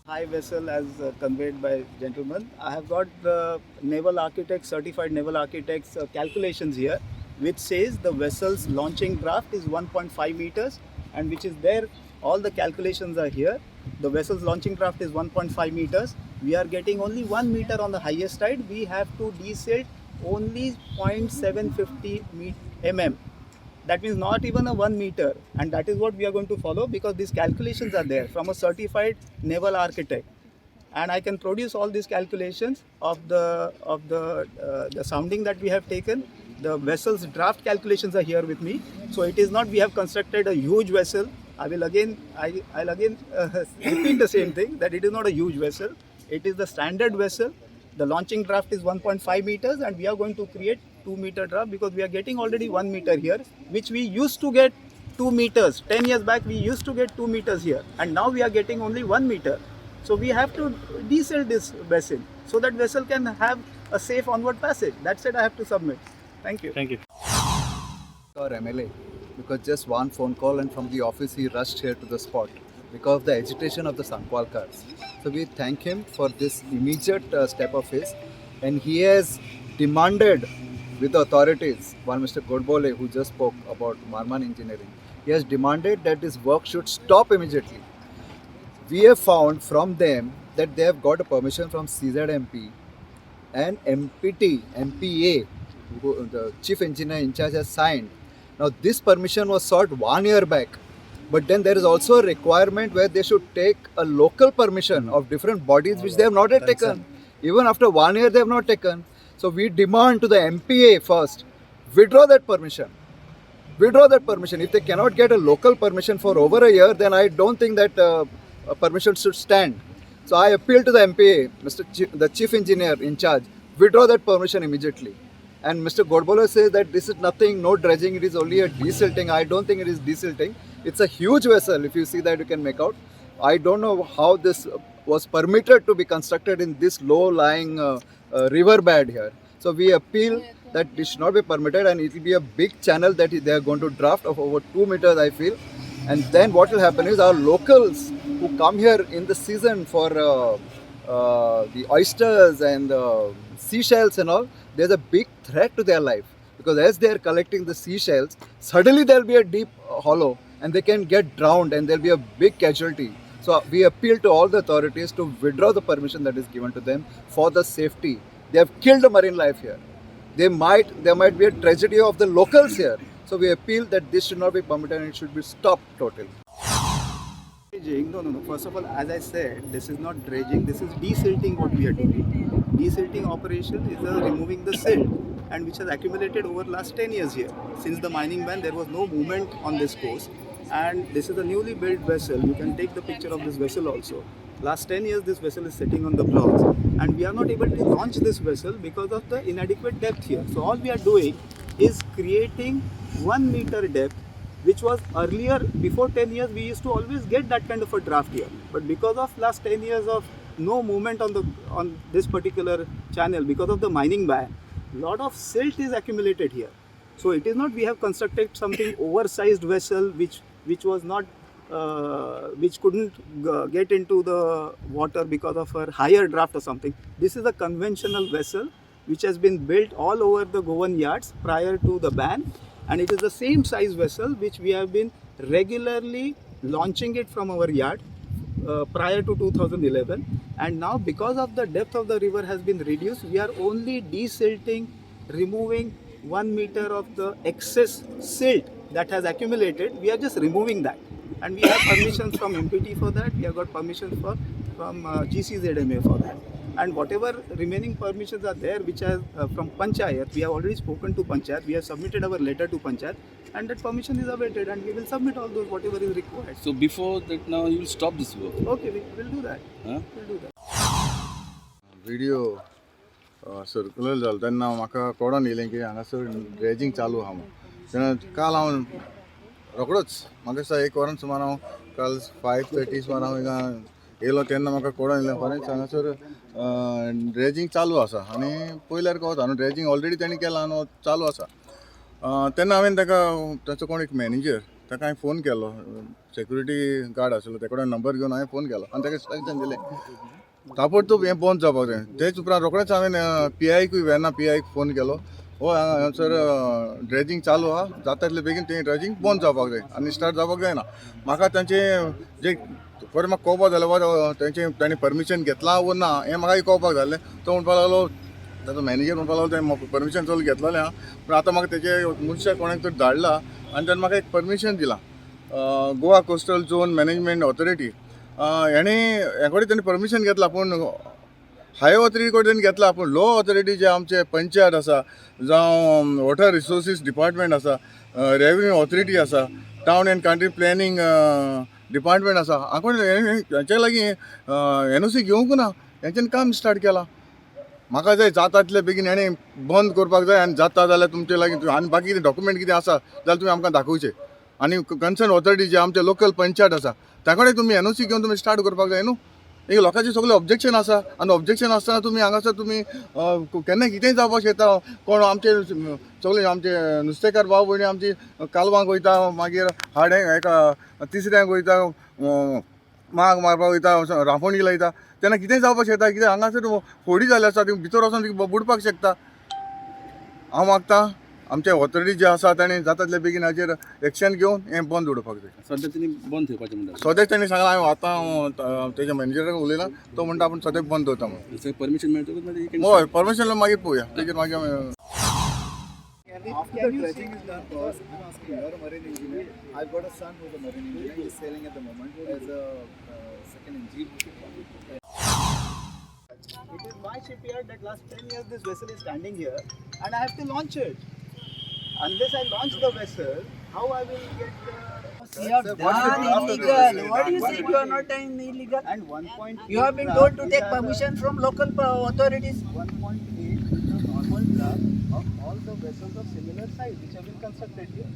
High vessel as conveyed by gentlemen. I have got the naval architect, certified naval architect's calculations here, which says the vessel's launching draft is 1.5 meters, and which is there. All the calculations are here. The vessel's launching draft is 1.5 meters. We are getting only 1 meter on the highest side. We have to desilt only 0.750 mm. That means not even a 1 meter, and that is what we are going to follow, because these calculations are there from a certified naval architect, and I can produce all these calculations of the sounding that we have taken. The vessel's draft calculations are here with me. So it is not we have constructed a huge vessel. I'll again repeat the same thing, that it is not a huge vessel. It is the standard vessel. The launching draft is 1.5 meters, and we are going to create 2 meter draft, because we are getting already 1 meter here, which we used to get 2 meters. 10 years back we used to get 2 meters here, and now we are getting only 1 meter. So we have to desilt this vessel so that vessel can have a safe onward passage. That's it I have to submit. Thank you. Thank you. Our MLA, because just one phone call and from the office he rushed here to the spot because of the agitation of the Sancoale cars. So we thank him for this immediate step of his, and he has demanded with the authorities, one Mr. Godbole who just spoke about Marman Engineering, he has demanded that this work should stop immediately. We have found from them that they have got a permission from CZMP and MPA, who the chief engineer in charge has signed. Now this permission was sought 1 year back, but then there is also a requirement where they should take a local permission of different bodies which they have not yet taken. Even after 1 year they have not taken. So we demand to the MPA first, withdraw that permission. Withdraw that permission. If they cannot get a local permission for over a year, then I don't think that a permission should stand. So I appeal to the MPA, the chief engineer in charge, withdraw that permission immediately. And Mr. Godbole says that this is nothing, no dredging, it is only a desilting. I don't think it is desilting. It's a huge vessel. If you see that, you can make out. I don't know how this was permitted to be constructed in this low-lying river bed here. So we appeal that this should not be permitted, and it will be a big channel that they are going to draft of over 2 meters, I feel. And then what will happen is our locals who come here in the season for the oysters and seashells and all, there's a big threat to their life, because as they are collecting the seashells, suddenly there will be a deep hollow and they can get drowned and there will be a big casualty. So we appeal to all the authorities to withdraw the permission that is given to them for the safety. They have killed a marine life here. There might be a tragedy of the locals here. So we appeal that this should not be permitted and it should be stopped totally. Dredging, no. First of all, as I said, this is not dredging, this is desilting what we are doing. Desilting operation is removing the silt, and which has accumulated over last 10 years here. Since the mining ban, there was no movement on this coast, and this is a newly built vessel. You can take the picture of this vessel also. Last 10 years this vessel is sitting on the blocks, and we are not able to launch this vessel because of the inadequate depth here. So all we are doing is creating 1 meter depth, which was earlier, before 10 years, we used to always get that kind of a draft here. But because of last 10 years of no movement on this particular channel, because of the mining ban, lot of silt is accumulated here. So it is not we have constructed something oversized vessel which was not which couldn't get into the water because of a higher draft or something. This is a conventional vessel which has been built all over the Govind yards prior to the ban, and it is the same size vessel which we have been regularly launching it from our yard prior to 2011, and now because of the depth of the river has been reduced, we are only desilting, removing 1 meter of the excess silt that has accumulated. We are just removing that, and we have permissions from MPT for that. We have got permissions from GCZMA for that, and whatever remaining permissions are there, which are from Panchayat, we have already spoken to Panchayat. We have submitted our letter to Panchayat, and that permission is awaited, and we will submit all those whatever is required. So before that, now you will stop this work. Okay, we will do that. Huh? We'll do that. Video circular जालो तेन्ना म्हाका कळोन येयलें की हांगासर dredging चालू आहा म्हणून. तेन्ना काल हांव रोखडोच म्हाका दिसता 1 वरान सुमार हांव काल 5:30 सुमार हांव हिंगा येयलो तेन्ना म्हाका कळोन येयलें खरेंच हांगासर ड्रेजींग चालू आसा आनी पयल्यार कळटा न्हू ड्रेजींग ऑलरेडी तेणी केलां न्हू चालू आसा. तेन्ना हांवें ताका ताचो कोण एक मॅनेजर ताका हांवें फोन केलो सेक्युरिटी गार्ड आसलो तेका कडेन नंबर घेवन हांवें फोन केलो आनी ताका इंस्ट्रक्शन दिलें ताबडतोब हें बंद जावपाक जाय. तेच उपरांत रोखडेंच हांवें PIकूय वेर्ना PIक फोन केलो हो हांगासर ड्रेजींग चालू आहा जाता तितले बेगीन तें ड्रेजींग बंद जावपाक जाय आनी स्टार्ट जावपाक जायना. म्हाका तांचें जे बरें म्हाका कळपाक जालें वा तेंचें ताणें परमिशन घेतलां वो ना हें म्हाकाय कळपाक जालें. तो म्हणपाक लागलो ताचो मॅनेजर म्हणपाक लागलो तें परमिशन चल घेतलेलें आहा पूण आतां म्हाका तेजे मनशाक कोणाक तरी धाडला आनी ताणें म्हाका एक परमिशन दिलां Goa coastal zone management authority हेणे हे कडेन ताणें परमिशन घेतला पूण हाय ऑथॉरिटी कडेन घेतला पूण लो ऑथॉरिटी जे आमचे पंचायत आसा जावं वॉटर रिसोर्सीस डिपार्टमेंट आसा रेव्हेन्यू ऑथॉरिटी आसा town and country planning department आसा हांचे लागीं NOC घेवंक ना हेंच्यानी काम स्टार्ट केलां. म्हाका जाय जाता तितले बेगीन हेणे बंद करपाक जाय आनी जाता जाल्यार तुमचे लागीं आनी बाकी कितें डॉक्युमेंट कितें आसा जाल्यार तुमी आमकां दाखोवचें आनी कन्सर्न ऑथॉरिटी जे आमचे लोकल पंचायत आसा त्या कडेन तुमी NOC घेवन तुमी स्टार्ट करपाक जाय न्हू. एक लोकांचे सगळे ऑब्जेक्शन आसा आनी ऑब्जेक्शन आसतना तुमी हांगासर तुमी केन्ना कितेंय जावपाक शकता. कोण आमचे सगळे आमचे नुस्तेकार भाव भयणी आमची कालवांक वयता मागीर हाडें हेका तिसऱ्यांक वयता माग मारपाक वयता रांपोणी लायता तेन्ना कितेंय जावपाक शकता. कित्याक हांगासर फोडी जाल्ले आसा ती भितर वचोन ती बुडपाक शकता. हांव मागतां आमचे ऑथॉरिटी जे आसा ताणें जाता तितले बेगीन हाचेर एक्शन घेवन हें बंद उडोवपाक जाय. सध्या त्यांनी बंद ठेवपाचें म्हणटा. सद्याक ताणें सांगलां हांवें आतां तेज्या मॅनेजराक उलयलां तो म्हणटा आपूण सद्याक बंद दवरता म्हणून. परमिशन मेळटकूच मागीर हय परमिशन मागीर पळोवया तेजेर मागीर. After the dredging is done, boss, I'm asking, you're a marine engineer. I've got a son who's a marine engineer. He's sailing at the moment as a second engineer. It is my shipyard that last 10 years this vessel is standing here and I have to launch it. Unless I launch the vessel, how I will get the... You have done illegal. What do you say you are not done illegal? And 1.8 You have been told to take permission from local authorities. 1.8 is the normal draft of all the vessels of similar size which have been constructed here.